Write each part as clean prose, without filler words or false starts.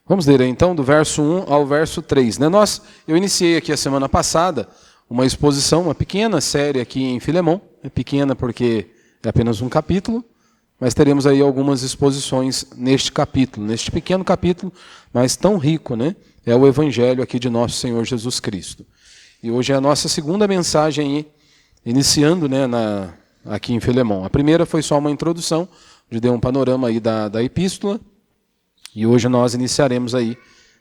Vamos ler aí, então, do verso 1 ao verso 3. Né? Eu iniciei aqui a semana passada uma exposição, uma pequena série aqui em Filemão. É pequena porque é apenas um capítulo, mas teremos aí algumas exposições neste capítulo, neste pequeno capítulo, mas tão rico, né? É o Evangelho aqui de nosso Senhor Jesus Cristo. E hoje é a nossa segunda mensagem aí, iniciando, né, aqui em Filemão. A primeira foi só uma introdução, onde deu um panorama aí da epístola. E hoje nós iniciaremos aí,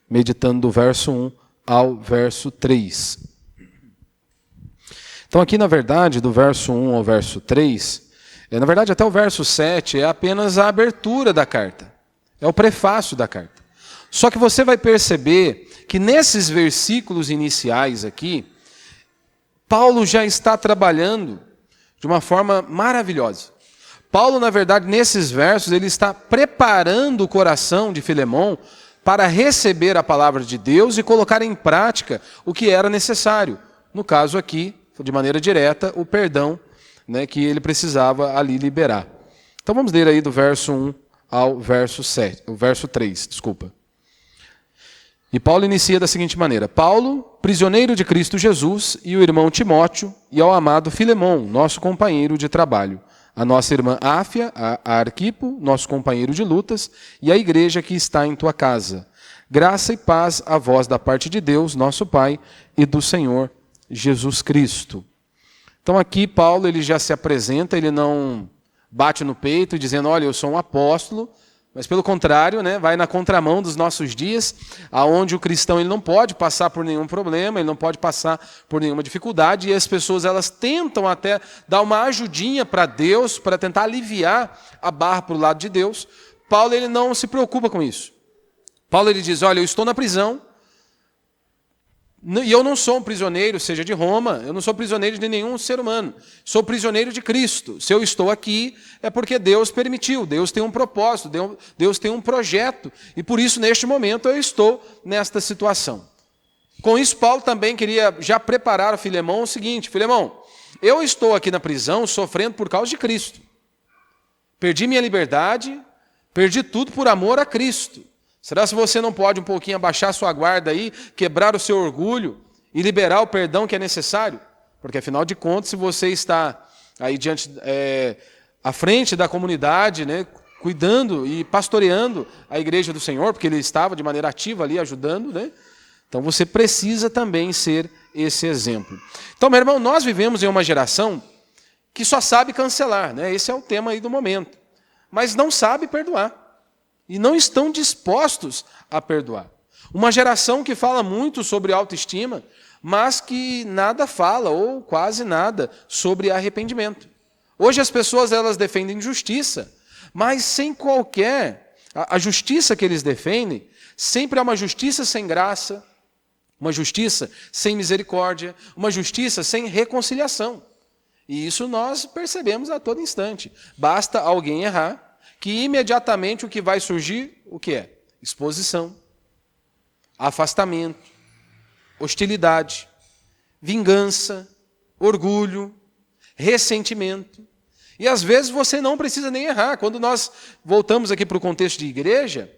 meditando do verso 1 ao verso 3. Então aqui, na verdade, do verso 1 ao verso 3, na verdade até o verso 7 é apenas a abertura da carta. É o prefácio da carta. Só que você vai perceber que nesses versículos iniciais aqui, Paulo já está trabalhando de uma forma maravilhosa. Paulo, na verdade, nesses versos, ele está preparando o coração de Filemão para receber a palavra de Deus e colocar em prática o que era necessário. No caso aqui, de maneira direta, o perdão, né, que ele precisava ali liberar. Então vamos ler aí do verso 1 ao verso 3, desculpa. E Paulo inicia da seguinte maneira: Paulo, prisioneiro de Cristo Jesus, e o irmão Timóteo, e ao amado Filemão, nosso companheiro de trabalho, a nossa irmã Áfia, a Arquipo, nosso companheiro de lutas, e a igreja que está em tua casa. Graça e paz a vós da parte de Deus, nosso Pai, e do Senhor Jesus Cristo. Então aqui Paulo ele já se apresenta, ele não bate no peito dizendo, olha, eu sou um apóstolo, mas pelo contrário, né, vai na contramão dos nossos dias, aonde o cristão ele não pode passar por nenhum problema, ele não pode passar por nenhuma dificuldade, e as pessoas elas tentam até dar uma ajudinha para Deus, para tentar aliviar a barra para o lado de Deus. Paulo ele não se preocupa com isso. Paulo ele diz, olha, eu estou na prisão, e eu não sou um prisioneiro, seja de Roma, eu não sou prisioneiro de nenhum ser humano, sou prisioneiro de Cristo. Se eu estou aqui, é porque Deus permitiu, Deus tem um propósito, Deus tem um projeto, e por isso, neste momento, eu estou nesta situação. Com isso, Paulo também queria já preparar a Filemão o seguinte, Filemão, eu estou aqui na prisão sofrendo por causa de Cristo. Perdi minha liberdade, perdi tudo por amor a Cristo. Será se você não pode um pouquinho abaixar sua guarda aí, quebrar o seu orgulho e liberar o perdão que é necessário? Porque, afinal de contas, se você está aí à frente da comunidade, né, cuidando e pastoreando a igreja do Senhor, porque ele estava de maneira ativa ali ajudando, né? Então você precisa também ser esse exemplo. Então, meu irmão, nós vivemos em uma geração que só sabe cancelar, né? Esse é o tema aí do momento. Mas não sabe perdoar. E não estão dispostos a perdoar. Uma geração que fala muito sobre autoestima, mas que nada fala, ou quase nada, sobre arrependimento. Hoje as pessoas elas defendem justiça, mas sem qualquer... A justiça que eles defendem sempre é uma justiça sem graça, uma justiça sem misericórdia, uma justiça sem reconciliação. E isso nós percebemos a todo instante. Basta alguém errar, que imediatamente o que vai surgir, o que é? Exposição, afastamento, hostilidade, vingança, orgulho, ressentimento. E às vezes você não precisa nem errar. Quando nós voltamos aqui para o contexto de igreja,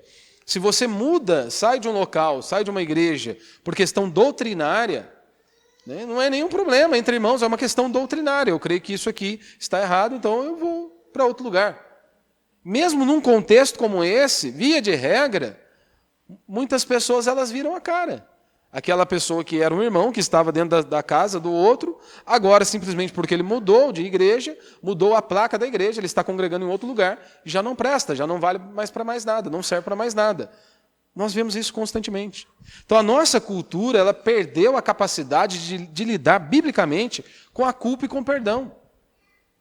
se você muda, sai de um local, sai de uma igreja, por questão doutrinária, né, não é nenhum problema entre irmãos, é uma questão doutrinária. Eu creio que isso aqui está errado, então eu vou para outro lugar. Mesmo num contexto como esse, via de regra, muitas pessoas elas viram a cara. Aquela pessoa que era um irmão, que estava dentro da casa do outro, agora simplesmente porque ele mudou de igreja, mudou a placa da igreja, ele está congregando em outro lugar, já não presta, já não vale mais para mais nada, não serve para mais nada. Nós vemos isso constantemente. Então a nossa cultura ela perdeu a capacidade de lidar biblicamente com a culpa e com o perdão.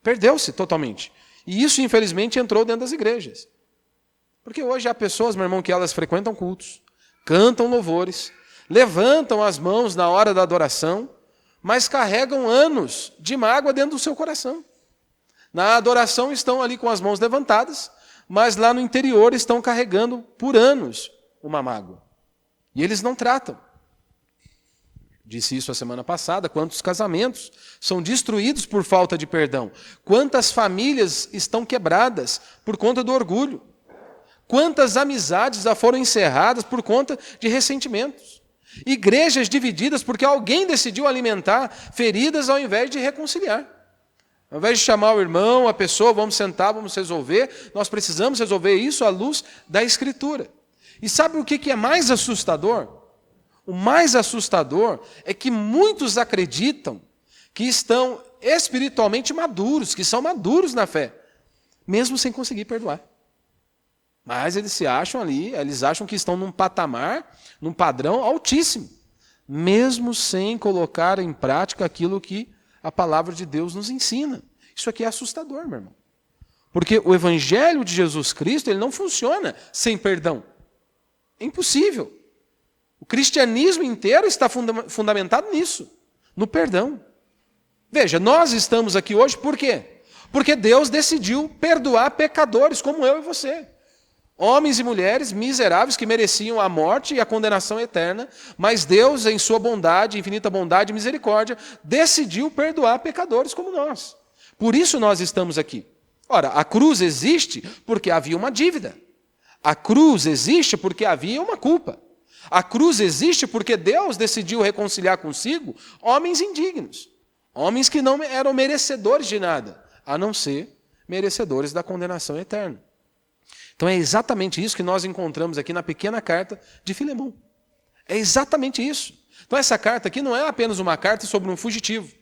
Perdeu-se totalmente. E isso, infelizmente, entrou dentro das igrejas. Porque hoje há pessoas, meu irmão, que elas frequentam cultos, cantam louvores, levantam as mãos na hora da adoração, mas carregam anos de mágoa dentro do seu coração. Na adoração estão ali com as mãos levantadas, mas lá no interior estão carregando por anos uma mágoa. E eles não tratam. Disse isso a semana passada, quantos casamentos são destruídos por falta de perdão. Quantas famílias estão quebradas por conta do orgulho. Quantas amizades já foram encerradas por conta de ressentimentos? Igrejas divididas porque alguém decidiu alimentar feridas ao invés de reconciliar. Ao invés de chamar o irmão, a pessoa, vamos sentar, vamos resolver, nós precisamos resolver isso à luz da Escritura. E sabe o que é mais assustador? O mais assustador é que muitos acreditam que estão espiritualmente maduros, que são maduros na fé, mesmo sem conseguir perdoar. Mas eles se acham ali, eles acham que estão num patamar, num padrão altíssimo, mesmo sem colocar em prática aquilo que a palavra de Deus nos ensina. Isso aqui é assustador, meu irmão. Porque o evangelho de Jesus Cristo, ele não funciona sem perdão. É impossível. O cristianismo inteiro está fundamentado nisso, no perdão. Veja, nós estamos aqui hoje por quê? Porque Deus decidiu perdoar pecadores como eu e você. Homens e mulheres miseráveis que mereciam a morte e a condenação eterna, mas Deus, em sua bondade, infinita bondade e misericórdia, decidiu perdoar pecadores como nós. Por isso nós estamos aqui. Ora, a cruz existe porque havia uma dívida. A cruz existe porque havia uma culpa. A cruz existe porque Deus decidiu reconciliar consigo homens indignos. Homens que não eram merecedores de nada, a não ser merecedores da condenação eterna. Então é exatamente isso que nós encontramos aqui na pequena carta de Filemão. É exatamente isso. Então essa carta aqui não é apenas uma carta sobre um fugitivo,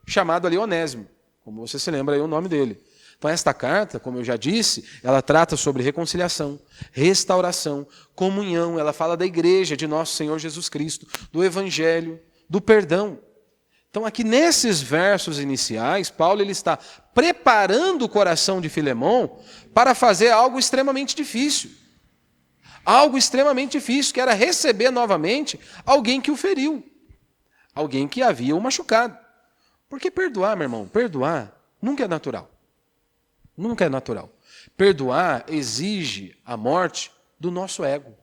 chamado ali Onésimo, como você se lembra aí o nome dele. Então esta carta, como eu já disse, ela trata sobre reconciliação, restauração, comunhão, ela fala da igreja de nosso Senhor Jesus Cristo, do evangelho, do perdão. Então aqui nesses versos iniciais, Paulo ele está preparando o coração de Filemão para fazer algo extremamente difícil. Algo extremamente difícil, que era receber novamente alguém que o feriu. Alguém que havia o machucado. Porque perdoar, meu irmão, perdoar nunca é natural. Nunca é natural. Perdoar exige a morte do nosso ego.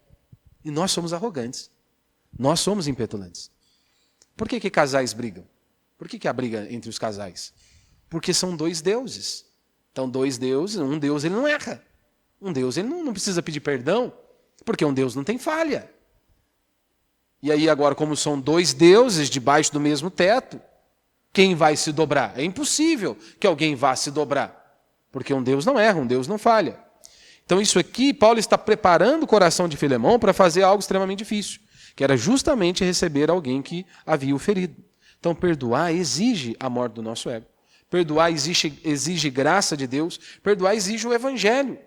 E nós somos arrogantes. Nós somos impetulantes. Por que casais brigam? Por que há briga entre os casais? Porque são dois deuses. Então, dois deuses, um Deus ele não erra. Um Deus ele não precisa pedir perdão, porque um Deus não tem falha. E aí agora, como são dois deuses debaixo do mesmo teto, quem vai se dobrar? É impossível que alguém vá se dobrar, porque um Deus não erra, um Deus não falha. Então isso aqui, Paulo está preparando o coração de Filemão para fazer algo extremamente difícil, que era justamente receber alguém que havia o ferido. Então perdoar exige a morte do nosso ego. Perdoar exige graça de Deus. Perdoar exige o evangelho.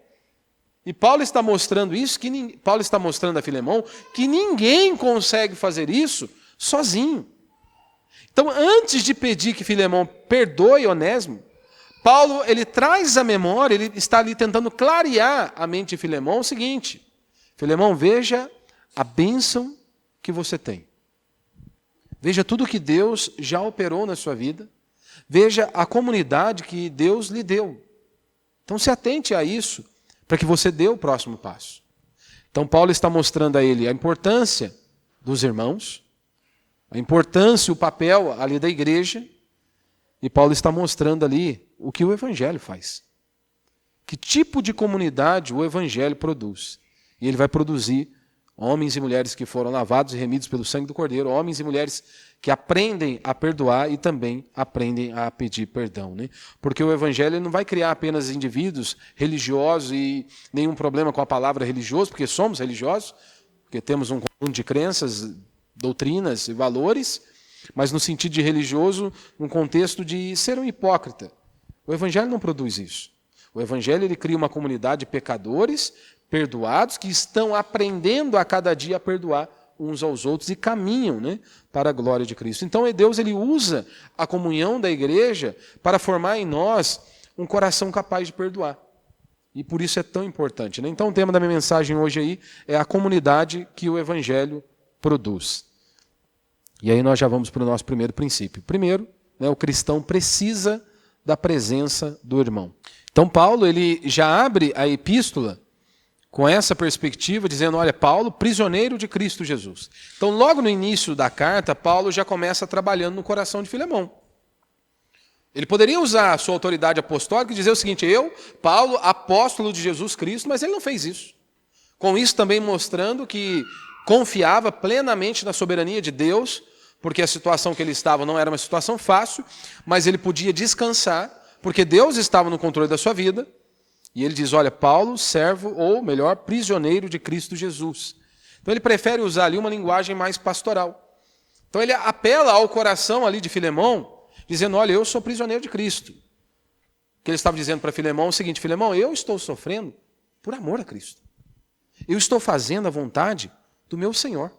E Paulo está mostrando isso, Paulo está mostrando a Filemão que ninguém consegue fazer isso sozinho. Então, antes de pedir que Filemão perdoe Onésimo, Paulo ele traz à memória, ele está ali tentando clarear a mente de Filemão o seguinte: Filemão, veja a bênção que você tem. Veja tudo que Deus já operou na sua vida. Veja a comunidade que Deus lhe deu. Então se atente a isso, para que você dê o próximo passo. Então Paulo está mostrando a ele a importância dos irmãos, a importância, o papel ali da igreja, e Paulo está mostrando ali o que o evangelho faz. Que tipo de comunidade o evangelho produz. E ele vai produzir homens e mulheres que foram lavados e remidos pelo sangue do Cordeiro, homens e mulheres que aprendem a perdoar e também aprendem a pedir perdão. Né? Porque o evangelho não vai criar apenas indivíduos religiosos e nenhum problema com a palavra religioso, porque somos religiosos, porque temos um conjunto de crenças, doutrinas e valores, mas no sentido de religioso, num contexto de ser um hipócrita. O evangelho não produz isso. O evangelho ele cria uma comunidade de pecadores, perdoados, que estão aprendendo a cada dia a perdoar uns aos outros e caminham, né, para a glória de Cristo. Então Deus ele usa a comunhão da igreja para formar em nós um coração capaz de perdoar. E por isso é tão importante. Né? Então o tema da minha mensagem hoje aí é a comunidade que o evangelho produz. E aí nós já vamos para o nosso primeiro princípio. Primeiro, né, o cristão precisa da presença do irmão. Então Paulo ele já abre a epístola com essa perspectiva, dizendo, olha, Paulo, prisioneiro de Cristo Jesus. Então, logo no início da carta, Paulo já começa trabalhando no coração de Filemão. Ele poderia usar a sua autoridade apostólica e dizer o seguinte: eu, Paulo, apóstolo de Jesus Cristo, mas ele não fez isso. Com isso também mostrando que confiava plenamente na soberania de Deus, porque a situação que ele estava não era uma situação fácil, mas ele podia descansar, porque Deus estava no controle da sua vida. E ele diz, olha, Paulo, servo, ou melhor, prisioneiro de Cristo Jesus. Então ele prefere usar ali uma linguagem mais pastoral. Então ele apela ao coração ali de Filemão, dizendo, olha, eu sou prisioneiro de Cristo. Que ele estava dizendo para Filemão é o seguinte, Filemão, eu estou sofrendo por amor a Cristo. Eu estou fazendo a vontade do meu Senhor.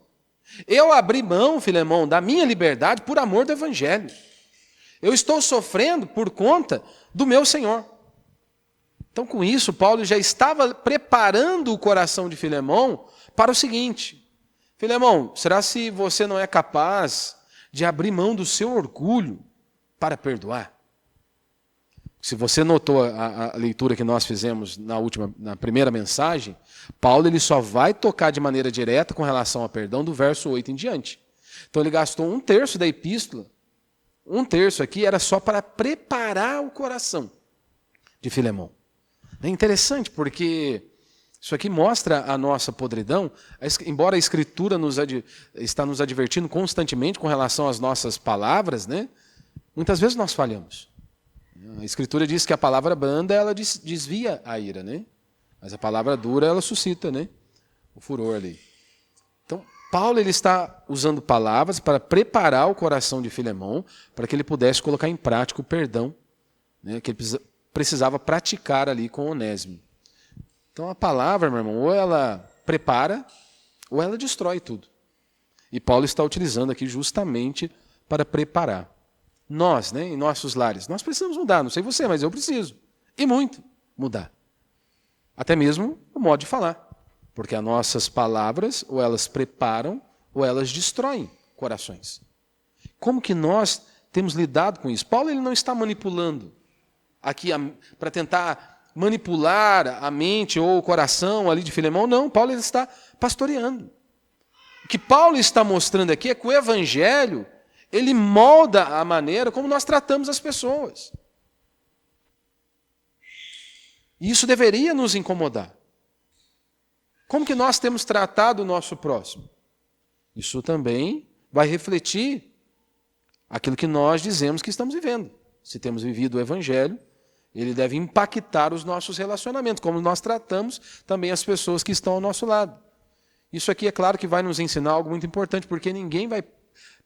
Eu abri mão, Filemão, da minha liberdade por amor do Evangelho. Eu estou sofrendo por conta do meu Senhor. Então, com isso, Paulo já estava preparando o coração de Filemão para o seguinte. Filemão, será se você não é capaz de abrir mão do seu orgulho para perdoar? Se você notou a leitura que nós fizemos na primeira mensagem, Paulo ele só vai tocar de maneira direta com relação ao perdão do verso 8 em diante. Então ele gastou 1/3 da epístola, 1/3 aqui era só para preparar o coração de Filemão. É interessante porque isso aqui mostra a nossa podridão, embora a Escritura está nos advertindo constantemente com relação às nossas palavras, né? Muitas vezes nós falhamos. A Escritura diz que a palavra branda ela desvia a ira, né? Mas a palavra dura ela suscita, né? O furor ali. Então, Paulo ele está usando palavras para preparar o coração de Filemão para que ele pudesse colocar em prática o perdão, né? Que ele precisava praticar ali com Onésimo. Então a palavra, meu irmão, ou ela prepara ou ela destrói tudo. E Paulo está utilizando aqui justamente para preparar. Nós, né, em nossos lares, nós precisamos mudar, não sei você, mas eu preciso, e muito, mudar. Até mesmo o modo de falar, porque as nossas palavras ou elas preparam ou elas destroem corações. Como que nós temos lidado com isso? Paulo ele não está manipulando aqui para tentar manipular a mente ou o coração ali de Filemão, não, Paulo ele está pastoreando. O que Paulo está mostrando aqui é que o Evangelho ele molda a maneira como nós tratamos as pessoas. E isso deveria nos incomodar. Como que nós temos tratado o nosso próximo? Isso também vai refletir aquilo que nós dizemos que estamos vivendo. Se temos vivido o Evangelho, ele deve impactar os nossos relacionamentos, como nós tratamos também as pessoas que estão ao nosso lado. Isso aqui é claro que vai nos ensinar algo muito importante, porque ninguém vai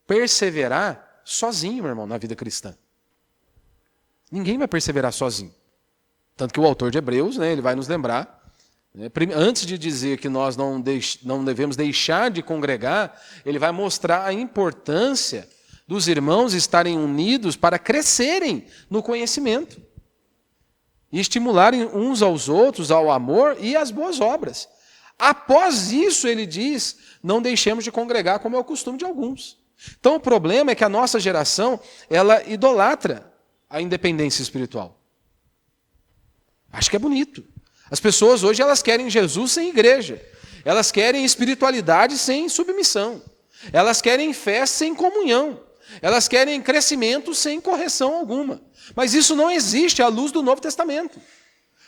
perseverar sozinho, meu irmão, na vida cristã. Ninguém vai perseverar sozinho. Tanto que o autor de Hebreus, né, ele vai nos lembrar, né, antes de dizer que nós não devemos deixar de congregar, ele vai mostrar a importância dos irmãos estarem unidos para crescerem no conhecimento e estimularem uns aos outros ao amor e às boas obras. Após isso, ele diz, não deixemos de congregar como é o costume de alguns. Então o problema é que a nossa geração, ela idolatra a independência espiritual. Acho que é bonito. As pessoas hoje elas querem Jesus sem igreja. Elas querem espiritualidade sem submissão. Elas querem fé sem comunhão. Elas querem crescimento sem correção alguma. Mas isso não existe à luz do Novo Testamento.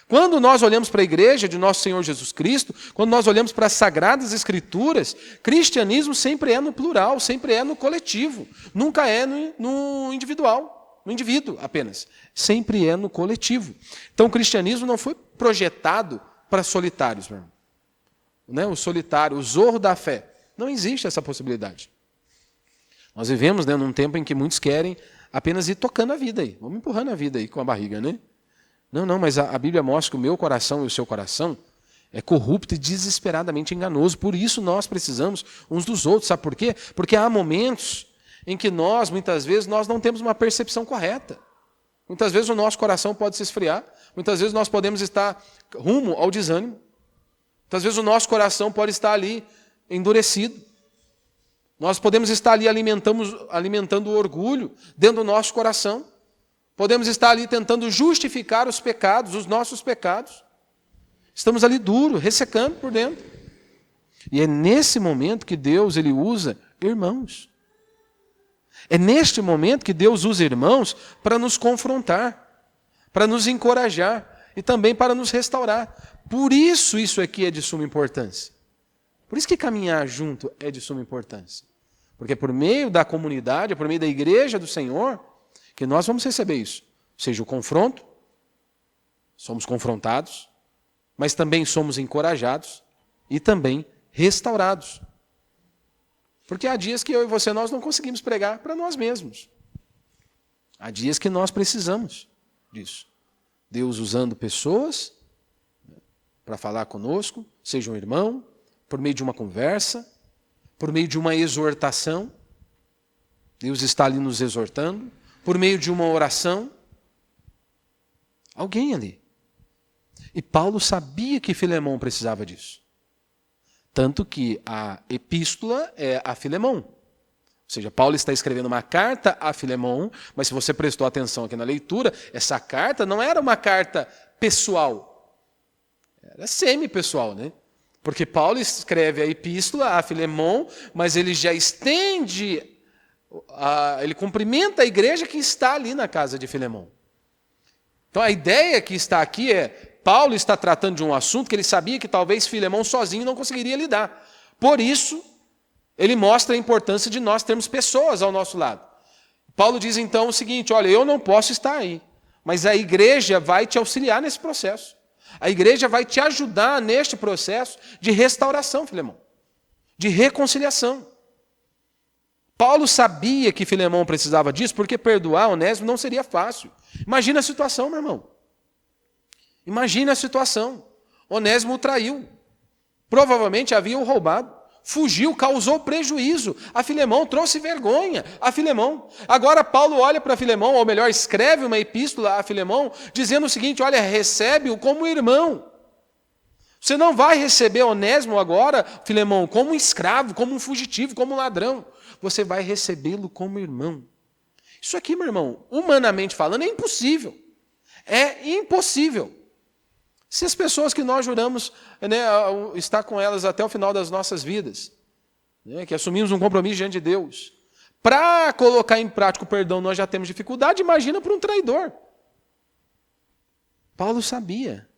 Quando nós olhamos para a igreja de nosso Senhor Jesus Cristo, quando nós olhamos para as Sagradas Escrituras, cristianismo sempre é no plural, sempre é no coletivo, nunca é no individual, no indivíduo apenas, sempre é no coletivo. Então o cristianismo não foi projetado para solitários, meu irmão. Né? O solitário, o zorro da fé, não existe essa possibilidade. Nós vivemos, né, num tempo em que muitos querem apenas ir tocando a vida aí, vamos empurrando a vida aí com a barriga, né? Não, mas a Bíblia mostra que o meu coração e o seu coração é corrupto e desesperadamente enganoso. Por isso nós precisamos uns dos outros. Sabe por quê? Porque há momentos em que nós, muitas vezes, nós não temos uma percepção correta. Muitas vezes o nosso coração pode se esfriar. Muitas vezes nós podemos estar rumo ao desânimo. Muitas vezes o nosso coração pode estar ali endurecido. Nós podemos estar ali alimentando o orgulho dentro do nosso coração. Podemos estar ali tentando justificar os pecados, os nossos pecados. Estamos ali duro, ressecando por dentro. E é nesse momento que Deus ele usa irmãos. É neste momento que Deus usa irmãos para nos confrontar, para nos encorajar e também para nos restaurar. Por isso aqui é de suma importância. Por isso que caminhar junto é de suma importância. Porque por meio da comunidade, por meio da igreja do Senhor, que nós vamos receber isso. Seja o confronto, somos confrontados, mas também somos encorajados e também restaurados. Porque há dias que eu e você nós não conseguimos pregar para nós mesmos. Há dias que nós precisamos disso. Deus usando pessoas para falar conosco, seja um irmão, por meio de uma conversa, por meio de uma exortação. Deus está ali nos exortando, por meio de uma oração. Alguém ali. E Paulo sabia que Filemão precisava disso. Tanto que a epístola é a Filemão. Ou seja, Paulo está escrevendo uma carta a Filemão, mas se você prestou atenção aqui na leitura, essa carta não era uma carta pessoal. Era semi-pessoal, né? Porque Paulo escreve a epístola a Filemão, mas ele já estende, ele cumprimenta a igreja que está ali na casa de Filemão. Então a ideia que está aqui é, Paulo está tratando de um assunto que ele sabia que talvez Filemão sozinho não conseguiria lidar. Por isso, ele mostra a importância de nós termos pessoas ao nosso lado. Paulo diz então o seguinte, olha, eu não posso estar aí, mas a igreja vai te auxiliar nesse processo. A igreja vai te ajudar neste processo de restauração, Filemão, de reconciliação. Paulo sabia que Filemão precisava disso, porque perdoar Onésimo não seria fácil. Imagina a situação, meu irmão. Imagina a situação. Onésimo o traiu. Provavelmente havia o roubado. Fugiu, causou prejuízo a Filemão, trouxe vergonha a Filemão. Agora Paulo olha para Filemão, ou melhor, escreve uma epístola a Filemão, dizendo o seguinte, olha, recebe-o como irmão. Você não vai receber Onésimo agora, Filemão, como um escravo, como um fugitivo, como um ladrão. Você vai recebê-lo como irmão. Isso aqui, meu irmão, humanamente falando, é impossível. É impossível. Se as pessoas que nós juramos estar com elas até o final das nossas vidas, que assumimos um compromisso diante de Deus, para colocar em prática o perdão nós já temos dificuldade, imagina para um traidor. Paulo sabia.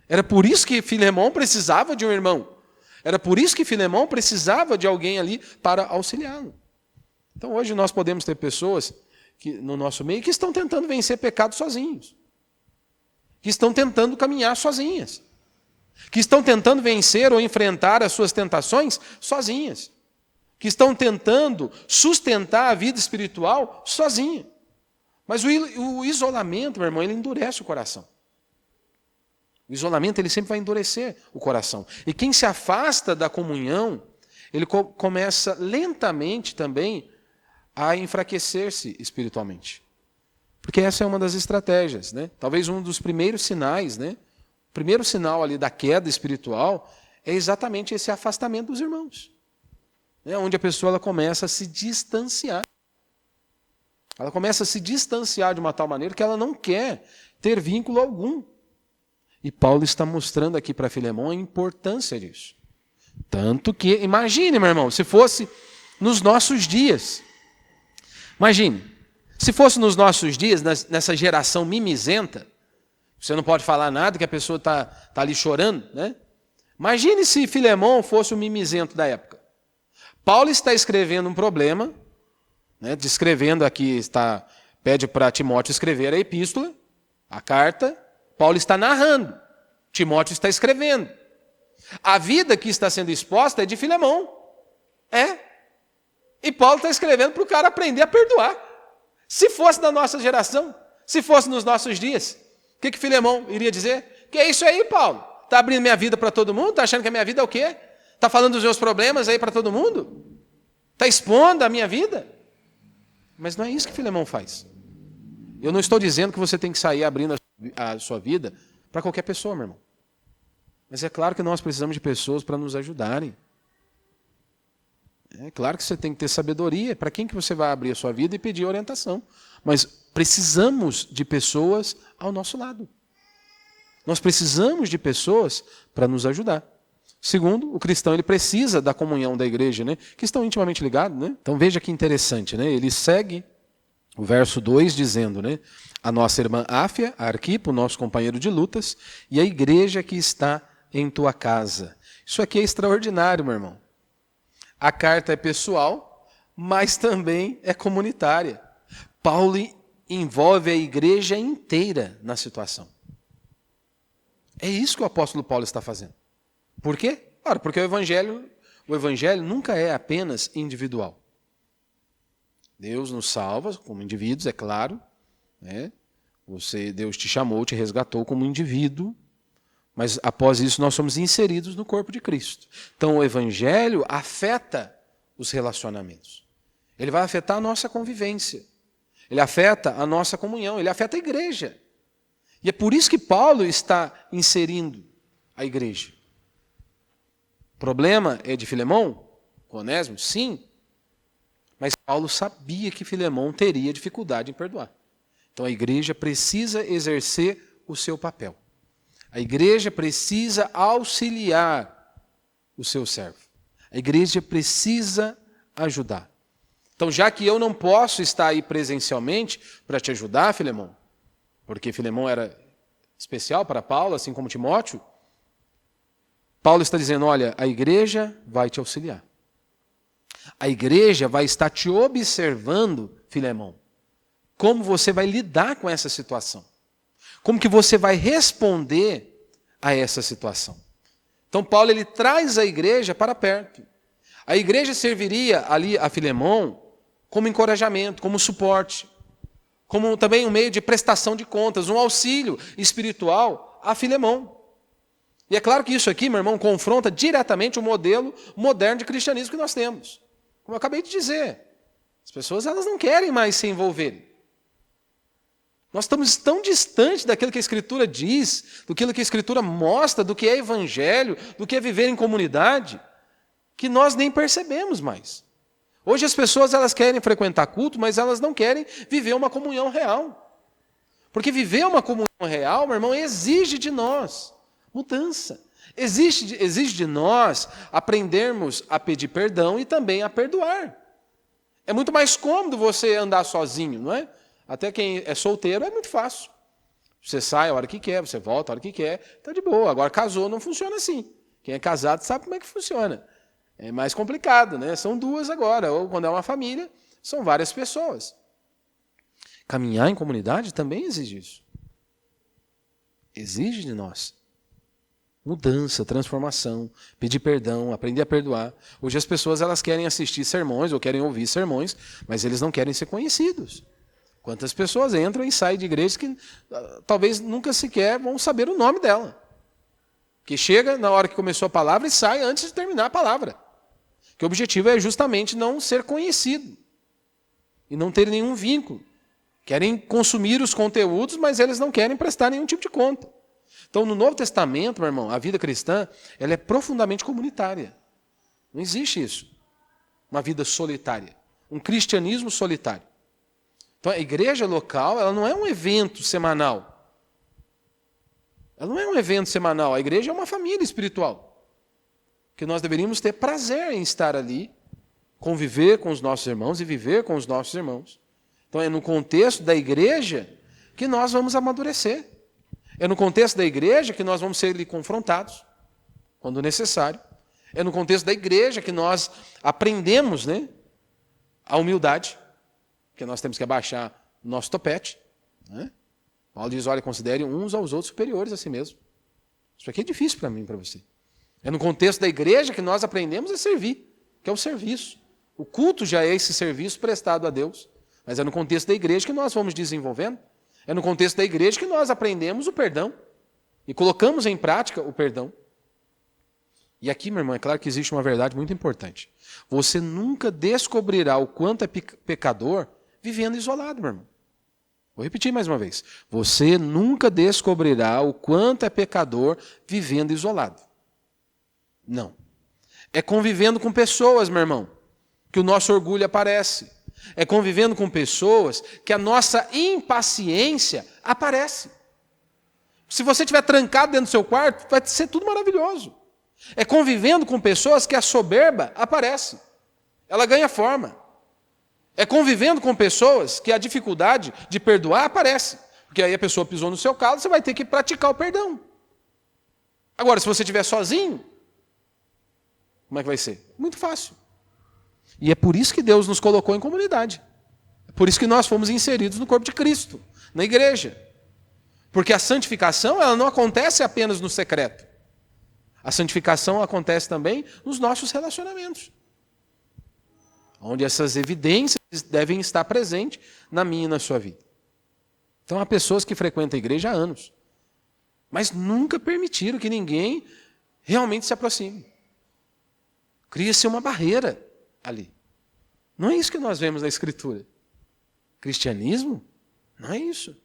Era por isso que Filemão precisava de um irmão. Era por isso que Filemão precisava de alguém ali para auxiliá-lo. Então hoje nós podemos ter pessoas no nosso meio que estão tentando vencer pecado sozinhos. Que estão tentando caminhar sozinhas, que estão tentando vencer ou enfrentar as suas tentações sozinhas, que estão tentando sustentar a vida espiritual sozinha. Mas o isolamento, meu irmão, ele endurece o coração. O isolamento, ele sempre vai endurecer o coração. E quem se afasta da comunhão, ele começa lentamente também a enfraquecer-se espiritualmente. Porque essa é uma das estratégias, né? Talvez um dos primeiros sinais, né? O primeiro sinal ali da queda espiritual é exatamente esse afastamento dos irmãos. Onde a pessoa ela começa a se distanciar. Ela começa a se distanciar de uma tal maneira que ela não quer ter vínculo algum. E Paulo está mostrando aqui para Filemão a importância disso. Tanto que, imagine, meu irmão, se fosse nos nossos dias. Imagine. Se fosse nos nossos dias, nessa geração mimizenta, você não pode falar nada, que a pessoa está ali chorando, né? Imagine se Filemão fosse o mimizento da época. Paulo está escrevendo um problema, né? Descrevendo aqui, pede para Timóteo escrever a epístola, a carta. Paulo está narrando, Timóteo está escrevendo. A vida que está sendo exposta é de Filemão. E Paulo está escrevendo para o cara aprender a perdoar. Se fosse da nossa geração, se fosse nos nossos dias, o que Filemão iria dizer? Que é isso aí, Paulo? Está abrindo minha vida para todo mundo? Está achando que a minha vida é o quê? Está falando dos meus problemas aí para todo mundo? Está expondo a minha vida? Mas não é isso que Filemão faz. Eu não estou dizendo que você tem que sair abrindo a sua vida para qualquer pessoa, meu irmão. Mas é claro que nós precisamos de pessoas para nos ajudarem. É claro que você tem que ter sabedoria. Para quem que você vai abrir a sua vida e pedir orientação? Mas precisamos de pessoas ao nosso lado. Nós precisamos de pessoas para nos ajudar. Segundo, o cristão ele precisa da comunhão da igreja, né? Que estão intimamente ligados, né? Então veja que interessante, né? Ele segue O verso 2 dizendo, né? A nossa irmã Áfia, a Arquipo, nosso companheiro de lutas, e a igreja que está em tua casa. Isso aqui é extraordinário, meu irmão. A carta é pessoal, mas também é comunitária. Paulo envolve a igreja inteira na situação. É isso que o apóstolo Paulo está fazendo. Por quê? Claro, porque o evangelho nunca é apenas individual. Deus nos salva como indivíduos, é claro, né? Deus te chamou, te resgatou como indivíduo, mas após isso nós somos inseridos no corpo de Cristo. Então o evangelho afeta os relacionamentos. Ele vai afetar a nossa convivência. Ele afeta a nossa comunhão, ele afeta a igreja. E é por isso que Paulo está inserindo a igreja. O problema é de Filemão, com Onésimo? Sim. Mas Paulo sabia que Filemão teria dificuldade em perdoar. Então a igreja precisa exercer o seu papel. A igreja precisa auxiliar o seu servo. A igreja precisa ajudar. Então, já que eu não posso estar aí presencialmente para te ajudar, Filemão, porque Filemão era especial para Paulo, assim como Timóteo, Paulo está dizendo, olha, a igreja vai te auxiliar. A igreja vai estar te observando, Filemão, como você vai lidar com essa situação. Como que você vai responder a essa situação. Então, Paulo ele traz a igreja para perto. A igreja serviria ali a Filemão como encorajamento, como suporte, como também um meio de prestação de contas, um auxílio espiritual a Filemão. E é claro que isso aqui, meu irmão, confronta diretamente o modelo moderno de cristianismo que nós temos. Como eu acabei de dizer, as pessoas elas não querem mais se envolverem. Nós estamos tão distantes daquilo que a Escritura diz, daquilo que a Escritura mostra, do que é evangelho, do que é viver em comunidade, que nós nem percebemos mais. Hoje as pessoas elas querem frequentar culto, mas elas não querem viver uma comunhão real. Porque viver uma comunhão real, meu irmão, exige de nós mudança. Exige de nós aprendermos a pedir perdão e também a perdoar. É muito mais cômodo você andar sozinho, não é? Até quem é solteiro é muito fácil. Você sai a hora que quer, você volta a hora que quer, está de boa. Agora casou não funciona assim. Quem é casado sabe como é que funciona. É mais complicado, né? São duas agora. Ou quando é uma família, são várias pessoas. Caminhar em comunidade também exige isso. Exige de nós mudança, transformação, pedir perdão, aprender a perdoar. Hoje as pessoas elas querem assistir sermões ou querem ouvir sermões, mas eles não querem ser conhecidos. Quantas pessoas entram e saem de igrejas que talvez nunca sequer vão saber o nome dela. Que chega na hora que começou a palavra e sai antes de terminar a palavra. Que o objetivo é justamente não ser conhecido e não ter nenhum vínculo. Querem consumir os conteúdos, mas eles não querem prestar nenhum tipo de conta. Então, no Novo Testamento, meu irmão, a vida cristã ela é profundamente comunitária. Não existe isso. Uma vida solitária. Um cristianismo solitário. Então, a igreja local ela não é um evento semanal. Ela não é um evento semanal. A igreja é uma família espiritual. Que nós deveríamos ter prazer em estar ali, conviver com os nossos irmãos e viver com os nossos irmãos. Então, é no contexto da igreja que nós vamos amadurecer. É no contexto da igreja que nós vamos ser confrontados, quando necessário. É no contexto da igreja que nós aprendemos, né, a humildade, porque nós temos que abaixar o nosso topete. Né? Paulo diz, olha, considerem uns aos outros superiores a si mesmo. Isso aqui é difícil para mim e para você. É no contexto da igreja que nós aprendemos a servir, que é o serviço. O culto já é esse serviço prestado a Deus, mas é no contexto da igreja que nós vamos desenvolvendo. É no contexto da igreja que nós aprendemos o perdão e colocamos em prática o perdão. E aqui, meu irmão, é claro que existe uma verdade muito importante. Você nunca descobrirá o quanto é pecador vivendo isolado, meu irmão. Vou repetir mais uma vez. Você nunca descobrirá o quanto é pecador vivendo isolado. Não. É convivendo com pessoas, meu irmão, que o nosso orgulho aparece. É convivendo com pessoas que a nossa impaciência aparece. Se você estiver trancado dentro do seu quarto, vai ser tudo maravilhoso. É convivendo com pessoas que a soberba aparece. Ela ganha forma. É convivendo com pessoas que a dificuldade de perdoar aparece. Porque aí a pessoa pisou no seu calo, você vai ter que praticar o perdão. Agora, se você estiver sozinho, como é que vai ser? Muito fácil. E é por isso que Deus nos colocou em comunidade. É por isso que nós fomos inseridos no corpo de Cristo, na igreja. Porque a santificação, ela não acontece apenas no secreto. A santificação acontece também nos nossos relacionamentos. Onde essas evidências devem estar presentes na minha e na sua vida. Então há pessoas que frequentam a igreja há anos, mas nunca permitiram que ninguém realmente se aproxime. Cria-se uma barreira ali. Não é isso que nós vemos na Escritura. Cristianismo não é isso.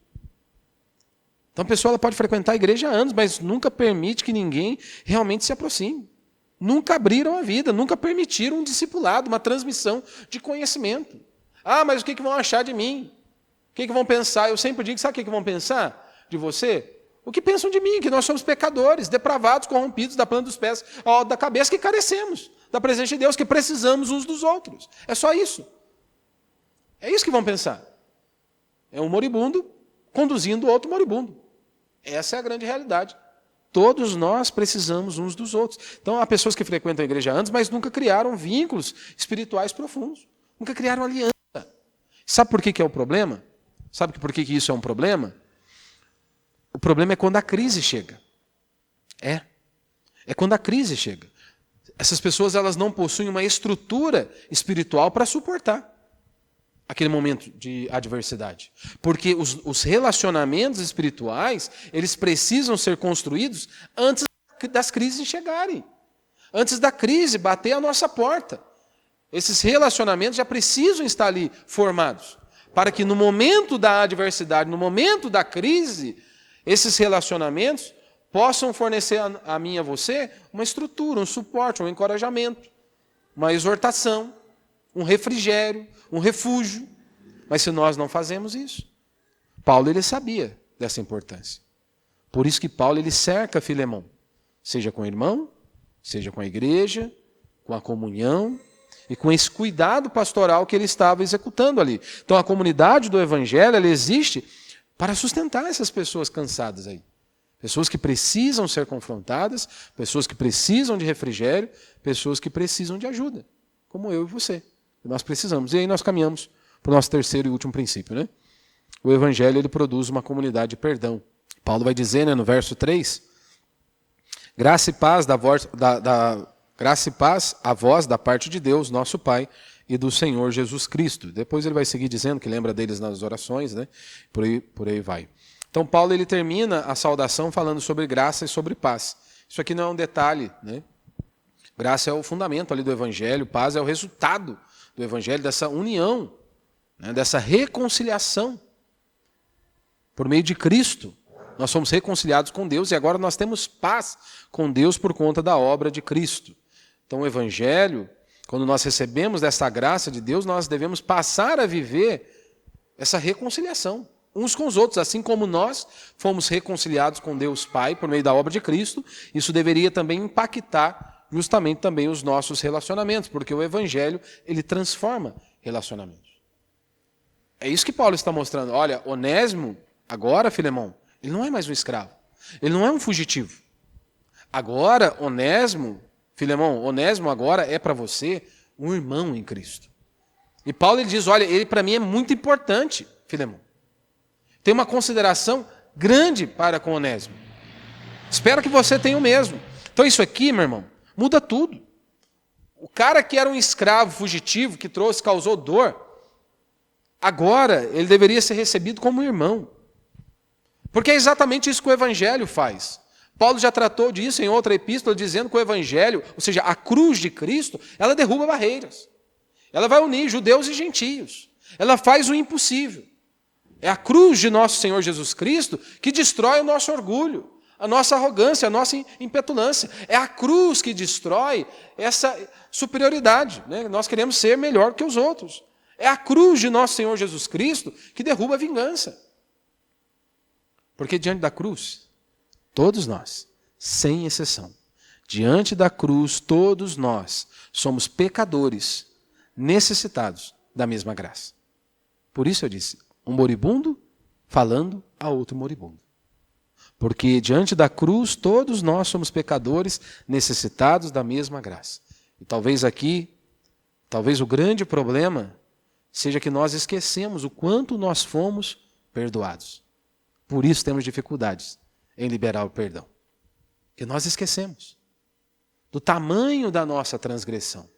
Então a pessoa ela pode frequentar a igreja há anos, mas nunca permite que ninguém realmente se aproxime. Nunca abriram a vida, nunca permitiram um discipulado, uma transmissão de conhecimento. Ah, mas o que vão achar de mim? O que vão pensar? Eu sempre digo, sabe o que vão pensar de você? O que pensam de mim? Que nós somos pecadores, depravados, corrompidos, da planta dos pés, da cabeça, que carecemos da presença de Deus, que precisamos uns dos outros. É só isso. É isso que vão pensar. É um moribundo conduzindo outro moribundo. Essa é a grande realidade. Todos nós precisamos uns dos outros. Então, há pessoas que frequentam a igreja há anos, mas nunca criaram vínculos espirituais profundos. Nunca criaram aliança. Sabe por que é o problema? Sabe por que isso é um problema? O problema é quando a crise chega. É quando a crise chega. Essas pessoas elas não possuem uma estrutura espiritual para suportar aquele momento de adversidade. Porque os relacionamentos espirituais, eles precisam ser construídos antes das crises chegarem. Antes da crise bater a nossa porta. Esses relacionamentos já precisam estar ali formados. Para que no momento da adversidade, no momento da crise, esses relacionamentos possam fornecer a mim e a você uma estrutura, um suporte, um encorajamento, uma exortação, um refrigério, um refúgio. Mas se nós não fazemos isso, Paulo ele sabia dessa importância. Por isso que Paulo ele cerca Filemão, seja com o irmão, seja com a igreja, com a comunhão e com esse cuidado pastoral que ele estava executando ali. Então a comunidade do evangelho ela existe para sustentar essas pessoas cansadas aí. Pessoas que precisam ser confrontadas, pessoas que precisam de refrigério, pessoas que precisam de ajuda, como eu e você. Nós precisamos. E aí nós caminhamos para o nosso terceiro e último princípio. Né? O evangelho ele produz uma comunidade de perdão. Paulo vai dizer no verso 3, graça e paz a vós da parte de Deus, nosso Pai, e do Senhor Jesus Cristo. Depois ele vai seguir dizendo que lembra deles nas orações, né? Por aí vai. Então Paulo ele termina a saudação falando sobre graça e sobre paz. Isso aqui não é um detalhe, né? Graça é o fundamento ali do evangelho, paz é o resultado do evangelho, dessa união, né? Dessa reconciliação. Por meio de Cristo, nós somos reconciliados com Deus e agora nós temos paz com Deus por conta da obra de Cristo. Então o evangelho, quando nós recebemos dessa graça de Deus, nós devemos passar a viver essa reconciliação uns com os outros, assim como nós fomos reconciliados com Deus Pai por meio da obra de Cristo, isso deveria também impactar justamente também os nossos relacionamentos, porque o evangelho, ele transforma relacionamentos. É isso que Paulo está mostrando. Olha, Onésimo, agora, Filemão, ele não é mais um escravo, ele não é um fugitivo. Agora, Onésimo, Filemão, Onésimo agora é para você um irmão em Cristo. E Paulo ele diz, olha, ele para mim é muito importante, Filemão. Tem uma consideração grande para com Onésimo. Espero que você tenha o mesmo. Então isso aqui, meu irmão, muda tudo. O cara que era um escravo fugitivo, que causou dor, agora ele deveria ser recebido como um irmão. Porque é exatamente isso que o evangelho faz. Paulo já tratou disso em outra epístola, dizendo que o evangelho, ou seja, a cruz de Cristo, ela derruba barreiras. Ela vai unir judeus e gentios. Ela faz o impossível. É a cruz de nosso Senhor Jesus Cristo que destrói o nosso orgulho, a nossa arrogância, a nossa impetulância. É a cruz que destrói essa superioridade. Né? Nós queremos ser melhor que os outros. É a cruz de nosso Senhor Jesus Cristo que derruba a vingança. Porque diante da cruz, todos nós, sem exceção, diante da cruz, todos nós somos pecadores, necessitados da mesma graça. Por isso eu disse, um moribundo falando a outro moribundo. Porque diante da cruz todos nós somos pecadores necessitados da mesma graça. E talvez o grande problema seja que nós esquecemos o quanto nós fomos perdoados. Por isso temos dificuldades em liberar o perdão. Porque nós esquecemos do tamanho da nossa transgressão.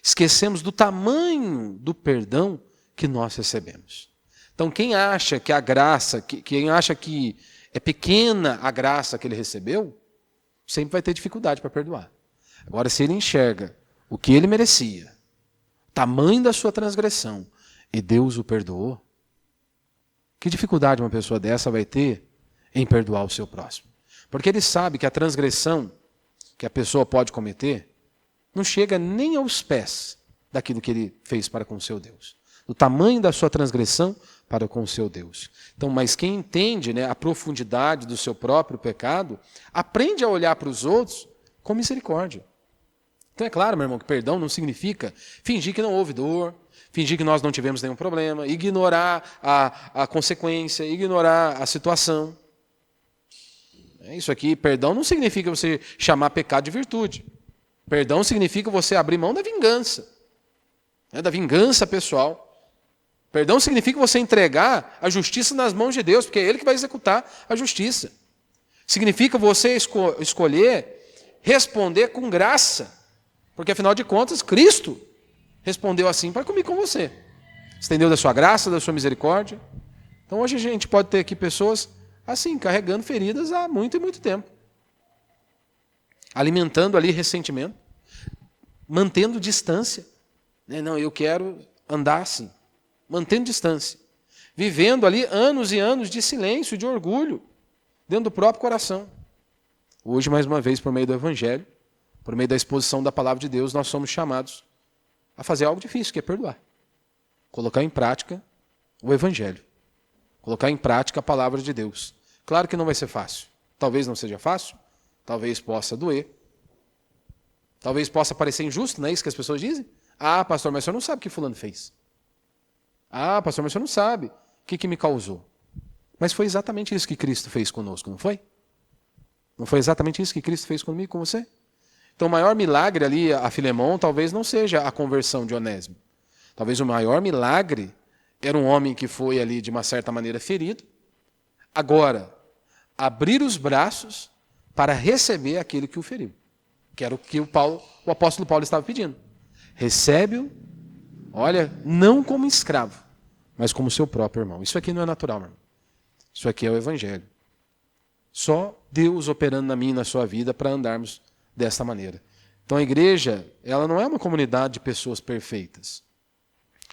Esquecemos do tamanho do perdão que nós recebemos. Então quem acha que a graça, quem acha que é pequena a graça que ele recebeu, sempre vai ter dificuldade para perdoar. Agora, se ele enxerga o que ele merecia, o tamanho da sua transgressão, e Deus o perdoou, que dificuldade uma pessoa dessa vai ter em perdoar o seu próximo? Porque ele sabe que a transgressão que a pessoa pode cometer não chega nem aos pés daquilo que ele fez para com o seu Deus. Do tamanho da sua transgressão para com o seu Deus. Então, mas quem entende, né, a profundidade do seu próprio pecado, aprende a olhar para os outros com misericórdia. Então é claro, meu irmão, que perdão não significa fingir que não houve dor, fingir que nós não tivemos nenhum problema, ignorar a consequência, ignorar a situação. Isso aqui, perdão não significa você chamar pecado de virtude. Perdão significa você abrir mão da vingança, né, da vingança pessoal. Perdão significa você entregar a justiça nas mãos de Deus, porque é Ele que vai executar a justiça. Significa você escolher responder com graça, porque afinal de contas, Cristo respondeu assim para comigo com você. Estendeu da sua graça, da sua misericórdia. Então hoje a gente pode ter aqui pessoas assim, carregando feridas há muito e muito tempo. Alimentando ali ressentimento, mantendo distância. Não, eu quero andar assim. Mantendo distância, vivendo ali anos e anos de silêncio, de orgulho, dentro do próprio coração. Hoje, mais uma vez, por meio do Evangelho, por meio da exposição da Palavra de Deus, nós somos chamados a fazer algo difícil, que é perdoar. Colocar em prática o Evangelho. Colocar em prática a Palavra de Deus. Claro que não vai ser fácil. Talvez não seja fácil, talvez possa doer, talvez possa parecer injusto, não é isso que as pessoas dizem? Ah, pastor, mas o senhor não sabe o que fulano fez. Ah, pastor, mas você não sabe o que me causou. Mas foi exatamente isso que Cristo fez conosco, não foi? Não foi exatamente isso que Cristo fez comigo, com você? Então o maior milagre ali a Filemão talvez não seja a conversão de Onésimo. Talvez o maior milagre era um homem que foi ali de uma certa maneira ferido. Agora, abrir os braços para receber aquele que o feriu. Que era o que o apóstolo Paulo estava pedindo. Recebe-o, olha, não como escravo, mas como seu próprio irmão. Isso aqui não é natural, meu irmão. Isso aqui é o Evangelho. Só Deus operando na minha e na sua vida para andarmos desta maneira. Então a igreja, ela não é uma comunidade de pessoas perfeitas.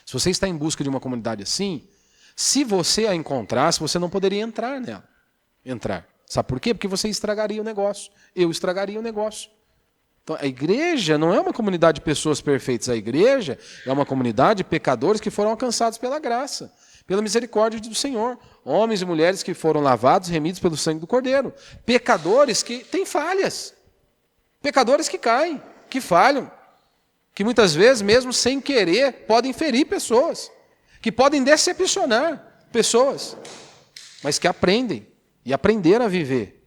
Se você está em busca de uma comunidade assim, se você a encontrasse, você não poderia entrar nela. Sabe por quê? Porque você estragaria o negócio. Eu estragaria o negócio. Então, a igreja não é uma comunidade de pessoas perfeitas. A igreja é uma comunidade de pecadores que foram alcançados pela graça, pela misericórdia do Senhor. Homens e mulheres que foram lavados e remidos pelo sangue do Cordeiro. Pecadores que têm falhas. Pecadores que caem, que falham. Que muitas vezes, mesmo sem querer, podem ferir pessoas. Que podem decepcionar pessoas. Mas que aprendem. E aprenderam a viver.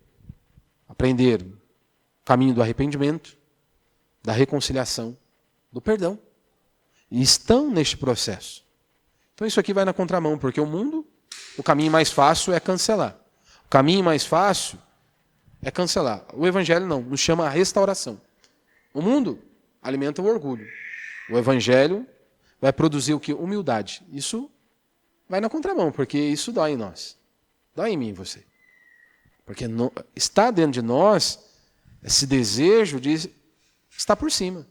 Aprenderam o caminho do arrependimento, da reconciliação, do perdão. E estão neste processo. Então isso aqui vai na contramão, porque o mundo, o caminho mais fácil é cancelar. O caminho mais fácil é cancelar. O Evangelho não, nos chama a restauração. O mundo alimenta o orgulho. O Evangelho vai produzir o quê? Humildade. Isso vai na contramão, porque isso dói em nós. Dói em mim e em você. Porque está dentro de nós esse desejo de estar por cima.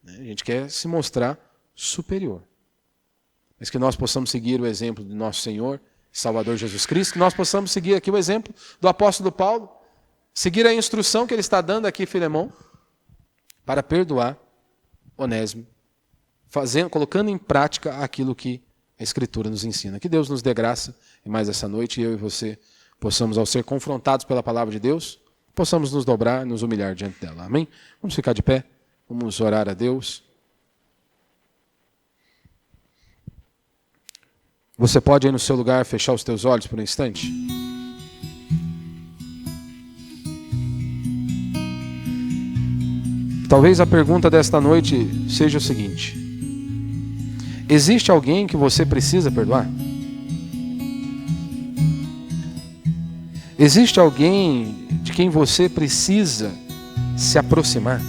A gente quer se mostrar superior. Mas que nós possamos seguir o exemplo do nosso Senhor, Salvador Jesus Cristo, que nós possamos seguir aqui o exemplo do apóstolo Paulo, seguir a instrução que ele está dando aqui, Filemão, para perdoar Onésimo, colocando em prática aquilo que a Escritura nos ensina. Que Deus nos dê graça, e mais essa noite, eu e você possamos, ao ser confrontados pela palavra de Deus, possamos nos dobrar e nos humilhar diante dela. Amém? Vamos ficar de pé, vamos orar a Deus. Você pode aí no seu lugar fechar os teus olhos por um instante? Talvez a pergunta desta noite seja o seguinte: existe alguém que você precisa perdoar? Existe alguém de quem você precisa se aproximar?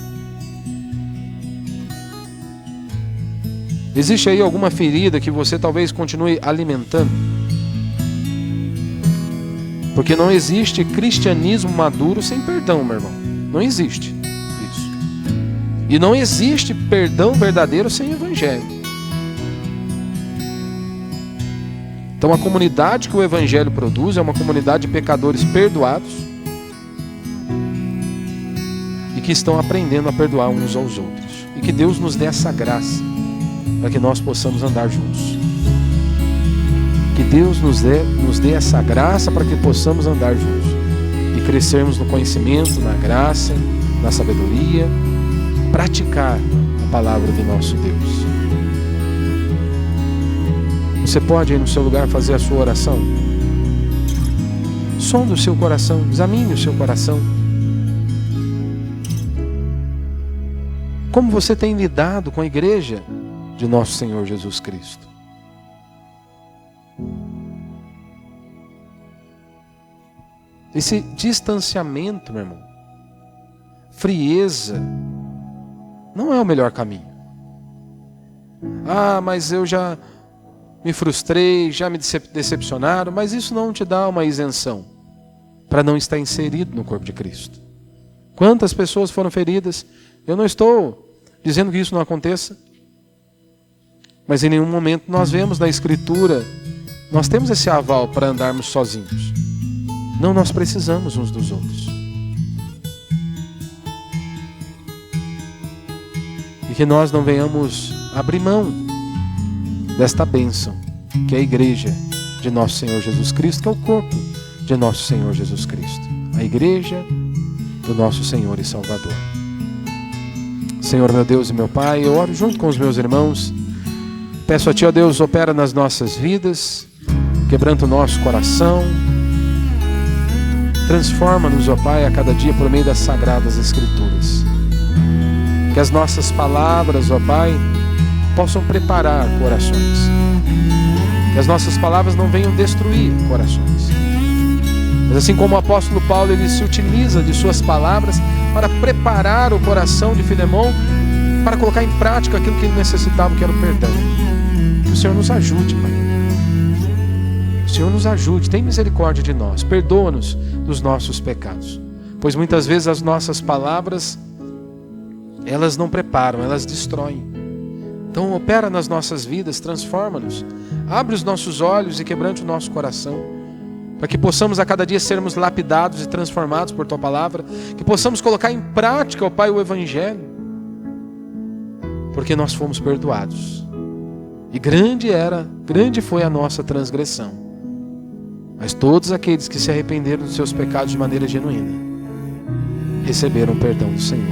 Existe aí alguma ferida que você talvez continue alimentando? Porque não existe cristianismo maduro sem perdão, meu irmão. Não existe isso. E não existe perdão verdadeiro sem evangelho. Então a comunidade que o evangelho produz é uma comunidade de pecadores perdoados e que estão aprendendo a perdoar uns aos outros. E que Deus nos dê essa graça para que nós possamos andar juntos. Que Deus nos dê essa graça para que possamos andar juntos e crescermos no conhecimento, na graça, na sabedoria, praticar a palavra do nosso Deus. Você pode aí no seu lugar fazer a sua oração? Sonda o seu coração, examine o seu coração. Como você tem lidado com a igreja de nosso Senhor Jesus Cristo? Esse distanciamento, meu irmão, frieza, não é o melhor caminho. Ah, mas eu já me frustrei, já me decepcionaram, mas isso não te dá uma isenção para não estar inserido no corpo de Cristo. Quantas pessoas foram feridas? Eu não estou dizendo que isso não aconteça, mas em nenhum momento nós vemos na Escritura, nós temos esse aval para andarmos sozinhos. Não, nós precisamos uns dos outros. E que nós não venhamos abrir mão desta bênção, que é a igreja de nosso Senhor Jesus Cristo, que é o corpo de nosso Senhor Jesus Cristo. A igreja do nosso Senhor e Salvador. Senhor, meu Deus e meu Pai, eu oro junto com os meus irmãos. Peço a Ti, ó Deus, opera nas nossas vidas, quebranta o nosso coração. Transforma-nos, ó Pai, a cada dia por meio das Sagradas Escrituras. Que as nossas palavras, ó Pai, possam preparar corações. Que as nossas palavras não venham destruir corações. Mas assim como o apóstolo Paulo, ele se utiliza de suas palavras para preparar o coração de Filemão para colocar em prática aquilo que ele necessitava, que era o perdão. Que o Senhor nos ajude, Pai. O Senhor nos ajude, tem misericórdia de nós, perdoa-nos dos nossos pecados. Pois muitas vezes as nossas palavras, elas não preparam, elas destroem. Então opera nas nossas vidas, transforma-nos, abre os nossos olhos e quebrante o nosso coração, para que possamos a cada dia sermos lapidados e transformados por Tua palavra, que possamos colocar em prática, ó Pai, o Evangelho, porque nós fomos perdoados. E grande foi a nossa transgressão. Mas todos aqueles que se arrependeram dos seus pecados de maneira genuína, receberam o perdão do Senhor.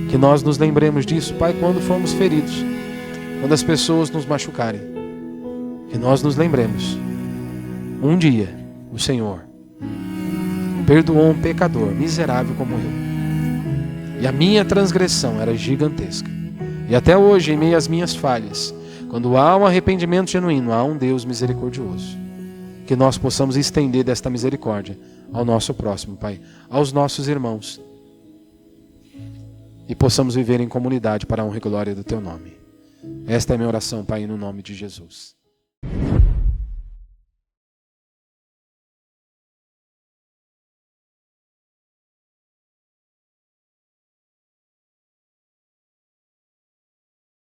Que nós nos lembremos disso, Pai, quando formos feridos, quando as pessoas nos machucarem. Que nós nos lembremos, um dia, o Senhor perdoou um pecador miserável como eu. E a minha transgressão era gigantesca. E até hoje, em meio às minhas falhas, quando há um arrependimento genuíno, há um Deus misericordioso. Que nós possamos estender desta misericórdia ao nosso próximo, Pai, aos nossos irmãos. E possamos viver em comunidade para a honra e glória do Teu nome. Esta é a minha oração, Pai, no nome de Jesus.